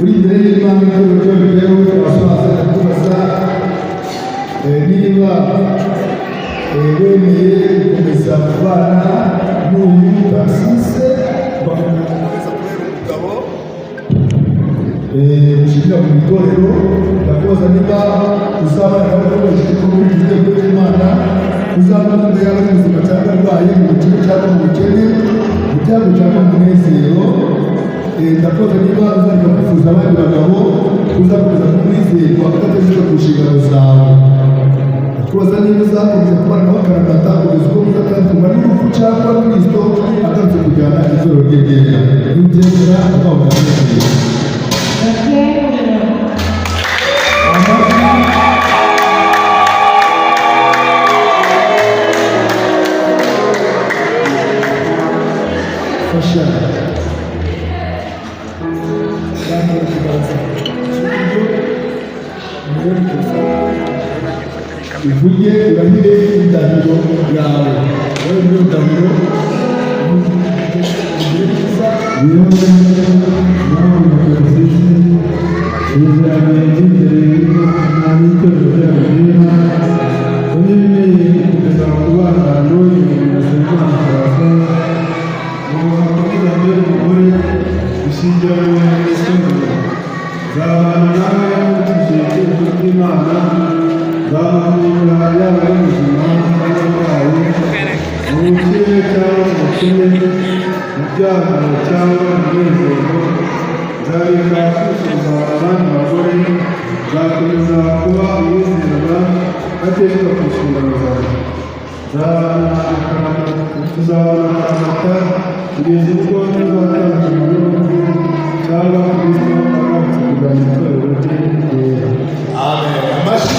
uri imbere y'Imana n'uburyo bibeho abasaza kubaza niba wemeye gukomeza kubana n'uyu Tarsise bagakomeza kubera umugabo ushingira mu itorero ndakubaza niba uzabana n'abakoresheje ko muri iki gihe cy'Imana uzabana imbere y'abuzima cyangwa arwaye mu bukene cyangwa mu bukene mu byago cyangwa mu munezero ndakoze niba uzajya kwifuza abandi bagabo uzakomeza kumwizerwa udateze ku nshingano zawe ndakubaza niba uzakomeza kubana nawe akaramata kugeza ubwo muzatandukanywa n'urupfu cyangwa Kristo agarutse kujyana ijoro rye ryera nibyemera abana b'Imana fasha ivuge urahire indahiro yawe wowe muri iyo ndahiro wiyobe nawe mukarusisi ubuziranenge imbere y'Imana n'itorero ryayo ryera unyemereye kugeza mu kubana n'uyu musenga mukarasa ubuhakomeza mbere umugore ushingira mu isengero zabana nawe mutishije ijuru ry'Imana zamuhindura yaba ari muzima cyangwa arwaye mu bukire cyangwa mu bukene mu byago cyangwa mu munezero nzareka kwifuriza abandi bagore, nzakomeza kuba uwizerwa ndateshwa ku nshingano zanjye, tuzabona akaramata kugeza ubwo tuzatandukana n'urupfu cyangwa Kristo agarutse kurwanya itorero rye ryera. Amen.